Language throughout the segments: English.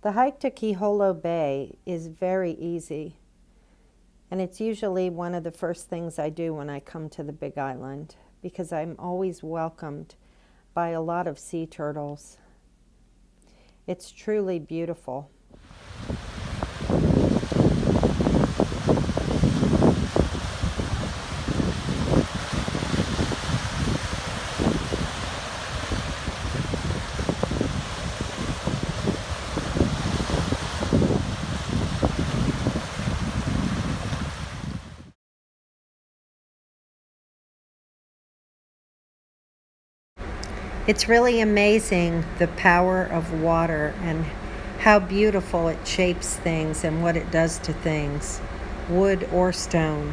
The hike to Kiholo Bay is very easy, and it's usually one of the first things I do when I come to the Big Island because I'm always welcomed by a lot of sea turtles. It's truly beautiful. It's really amazing the power of water and how beautiful it shapes things and what it does to things, wood or stone.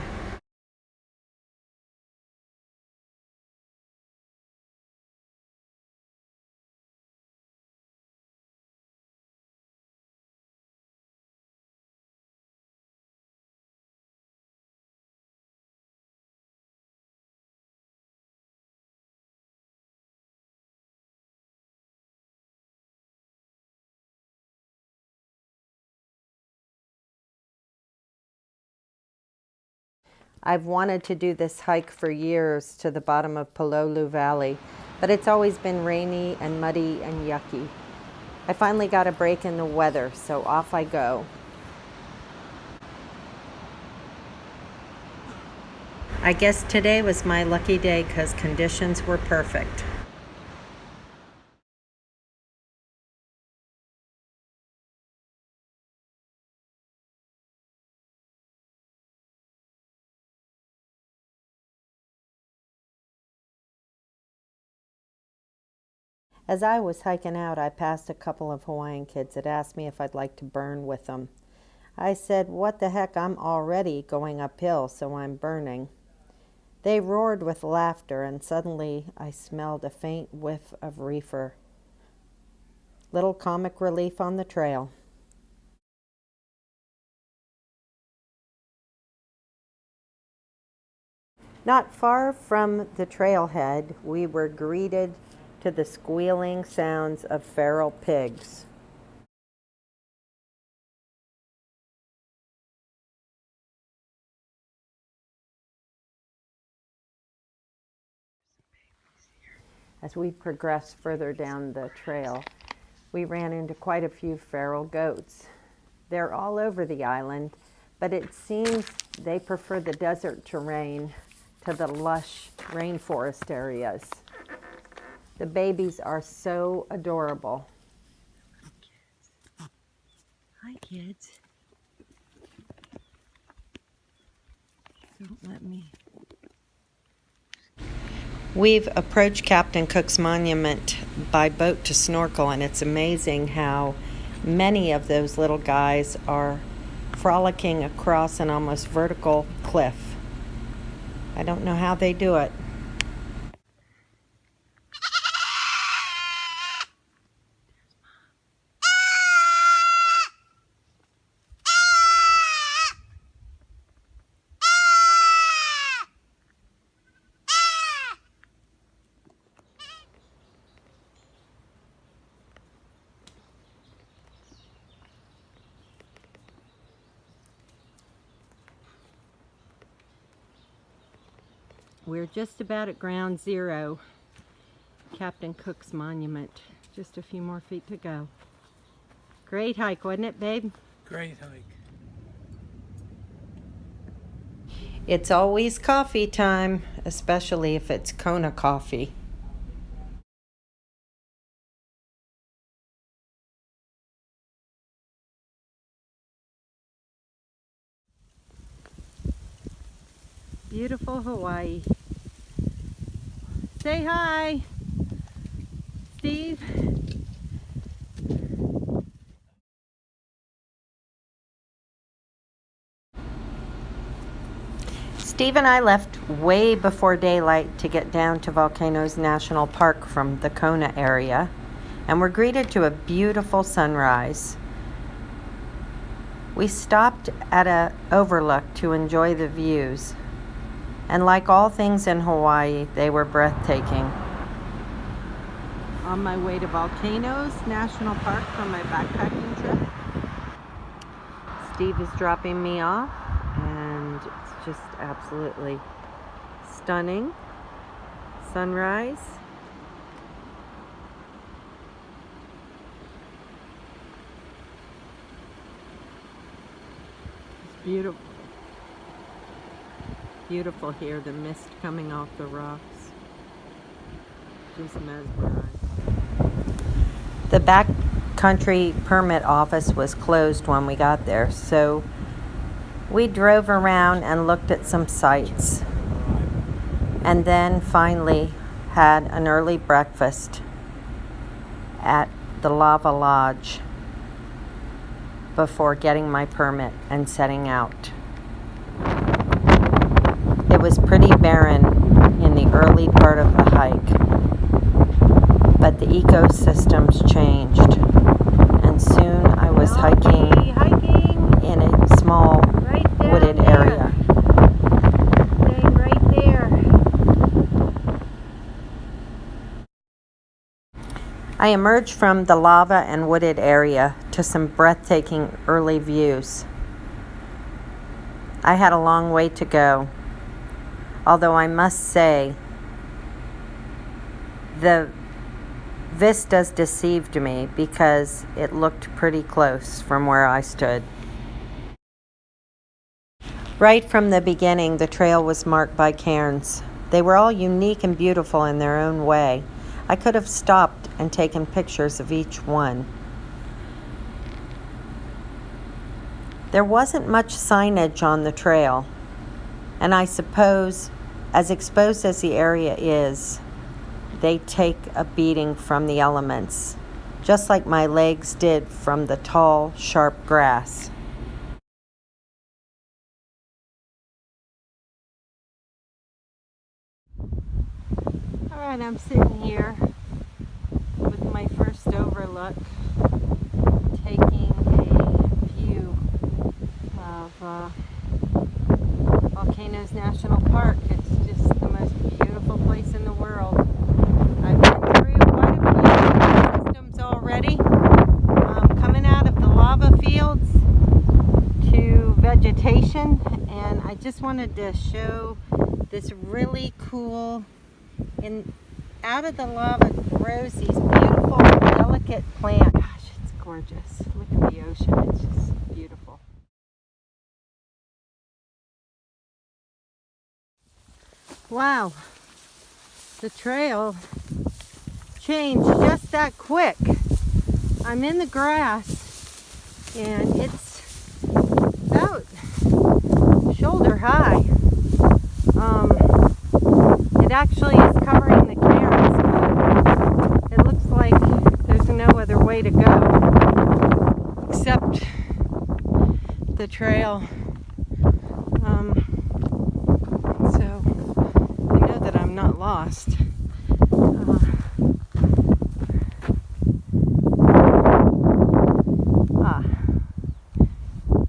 I've wanted to do this hike for years to the bottom of Pololu Valley, but it's always been rainy and muddy and yucky. I finally got a break in the weather, so off I go. I guess today was my lucky day because conditions were perfect. As I was hiking out, I passed a couple of Hawaiian kids that asked me if I'd like to burn with them. I said, "What the heck, I'm already going uphill, so I'm burning." They roared with laughter, and suddenly I smelled a faint whiff of reefer. Little comic relief on the trail. Not far from the trailhead, we were greeted to the squealing sounds of feral pigs. As we progressed further down the trail, we ran into quite a few feral goats. They're all over the island, but it seems they prefer the desert terrain to the lush rainforest areas. The babies are so adorable. Hi, kids. Don't let me. We've approached Captain Cook's monument by boat to snorkel, and it's amazing how many of those little guys are frolicking across an almost vertical cliff. I don't know how they do it. We're just about at ground zero, Captain Cook's monument. Just a few more feet to go. Great hike, wasn't it, babe? Great hike. It's always coffee time, especially if it's Kona coffee. Beautiful Hawaii. Say hi, Steve. Steve and I left way before daylight to get down to Volcanoes National Park from the Kona area, and were greeted to a beautiful sunrise. We stopped at an overlook to enjoy the views, and like all things in Hawaii, they were breathtaking. on my way to Volcanoes National Park for my backpacking trip. Steve is dropping me off, and it's just absolutely stunning. Sunrise. It's beautiful. Beautiful here, the mist coming off the rocks. Just mesmerized. The backcountry permit office was closed when we got there, so we drove around and looked at some sites, and then finally had an early breakfast at the Lava Lodge before getting my permit and setting out. It was pretty barren in the early part of the hike, but the ecosystems changed, and soon I was hiking in a small wooded area. Staying right there. I emerged from the lava and wooded area to some breathtaking early views. I had a long way to go, although I must say the vistas deceived me because it looked pretty close from where I stood. Right from the beginning, the trail was marked by cairns. They were all unique and beautiful in their own way. I could have stopped and taken pictures of each one. There wasn't much signage on the trail, and I suppose, as exposed as the area is, they take a beating from the elements, just like my legs did from the tall, sharp grass. Alright, I'm sitting here with my first overlook, taking a view of Volcanoes National Park. It's just the most beautiful place in the world. I've been through quite a few systems already, coming out of the lava fields to vegetation, and I just wanted to show this really cool, out of the lava grows these beautiful, delicate plants. Gosh, it's gorgeous. Look at the ocean. It's just beautiful. Wow. The trail changed just that quick. I'm in the grass, and it's about shoulder high. It actually is covering the cairns, but it looks like there's no other way to go except the trail. So I know that I'm not lost.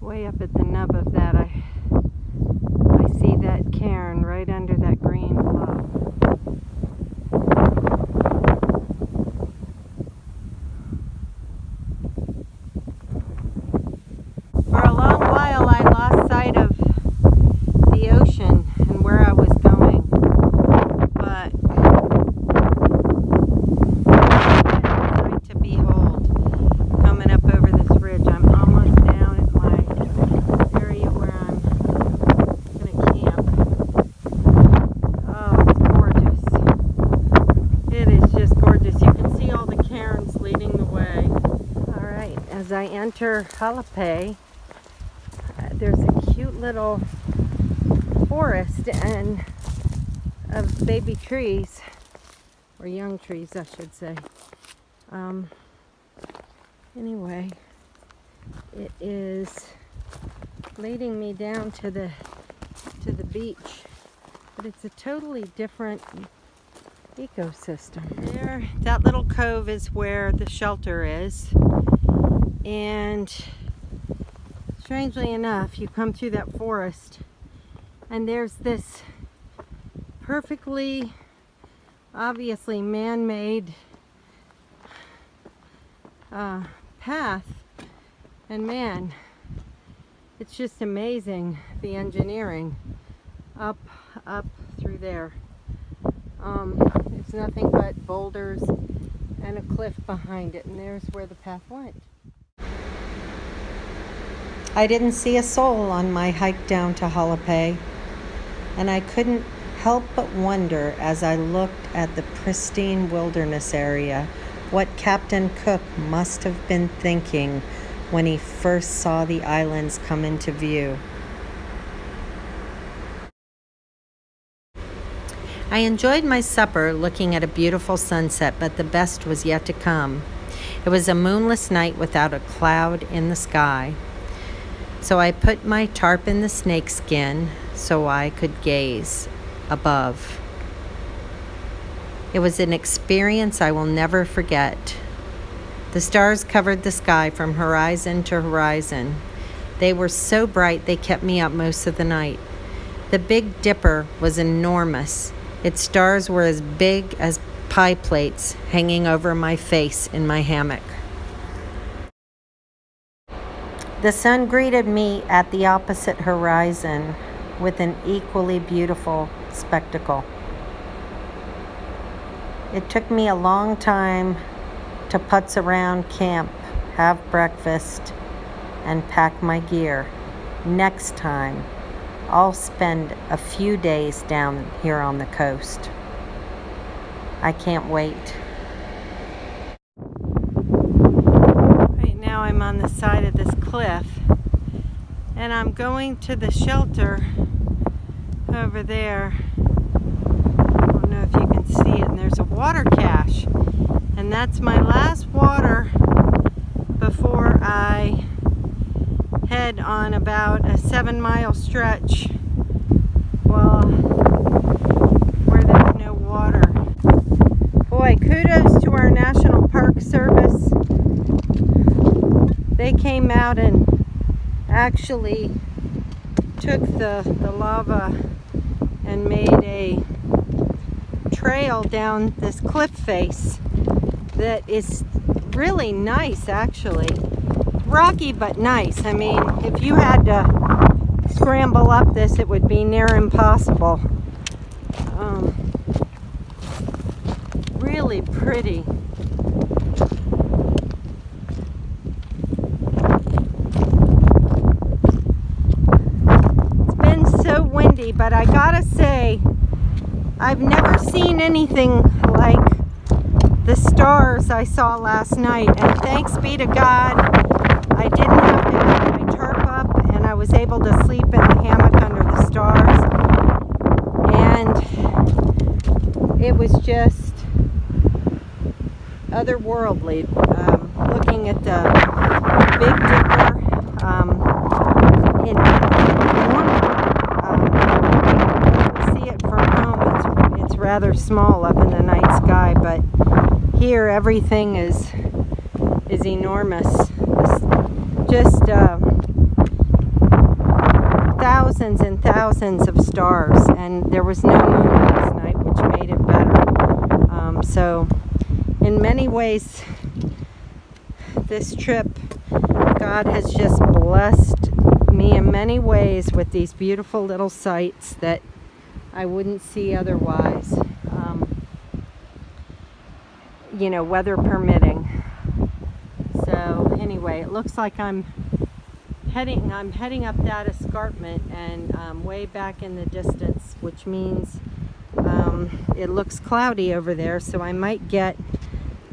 Way up at the nub of that, I see that cairn right under that green bluff. For a long while, I lost sight of the ocean and where I was going, but it's sight to behold. Coming up over this ridge, I'm almost down at my area where I'm going to camp. Oh, it's gorgeous. It is just gorgeous. You can see all the cairns leading the way. All right, as I enter Halape, there's a cute little forest and of baby trees, or young trees, I should say. Anyway, it is leading me down to the beach, but it's a totally different ecosystem. There, that little cove is where the shelter is, and strangely enough, you come through that forest, and there's this perfectly, obviously man-made path. And man, it's just amazing, the engineering up through there. It's nothing but boulders and a cliff behind it, and there's where the path went. I didn't see a soul on my hike down to Halape, and I couldn't help but wonder as I looked at the pristine wilderness area what Captain Cook must have been thinking when he first saw the islands come into view. I enjoyed my supper looking at a beautiful sunset, but the best was yet to come. It was a moonless night without a cloud in the sky. So I put my tarp in the snakeskin so I could gaze above. It was an experience I will never forget. The stars covered the sky from horizon to horizon. They were so bright they kept me up most of the night. The Big Dipper was enormous. Its stars were as big as pie plates hanging over my face in my hammock. The sun greeted me at the opposite horizon with an equally beautiful spectacle. It took me a long time to putz around camp, have breakfast, and pack my gear. Next time, I'll spend a few days down here on the coast. I can't wait. Right now I'm on the side of this cliff, and I'm going to the shelter over there. I don't know if you can see it, and there's a water cache, and that's my last water before I head on about a 7-mile stretch, well, where there's no water. Boy, kudos to our National Park Service. They came out and actually took the lava and made a trail down this cliff face that is really nice, actually. Rocky but nice. I mean, if you had to scramble up this, it would be near impossible. Really pretty. It's been so windy, but I gotta say, I've never seen anything like the stars I saw last night, and thanks be to God, I didn't have to have my tarp up, and I was able to sleep in the hammock under the stars, and it was just otherworldly. Looking at the Big Dipper in see it from home. It's rather small up in the night sky, but here everything is enormous. Just thousands and thousands of stars, and there was no moon last night, which made it better. So in many ways, this trip, God has just blessed me in many ways with these beautiful little sights that I wouldn't see otherwise, weather permitting. So anyway, it looks like I'm heading up that escarpment, and way back in the distance, which means it looks cloudy over there, so I might get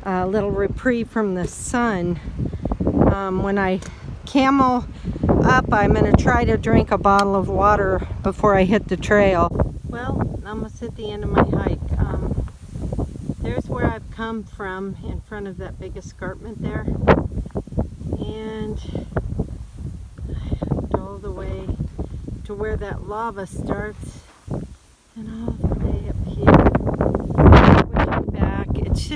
a little reprieve from the sun. When I camel up, I'm going to try to drink a bottle of water before I hit the trail. Well, I'm almost at the end of my hike. There's where I've come from, in front of that big escarpment there, and all the way to where that lava starts, and all the way up here, switching back. It's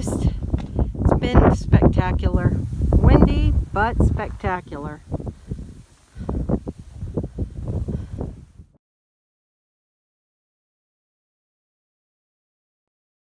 been spectacular. Windy, but spectacular.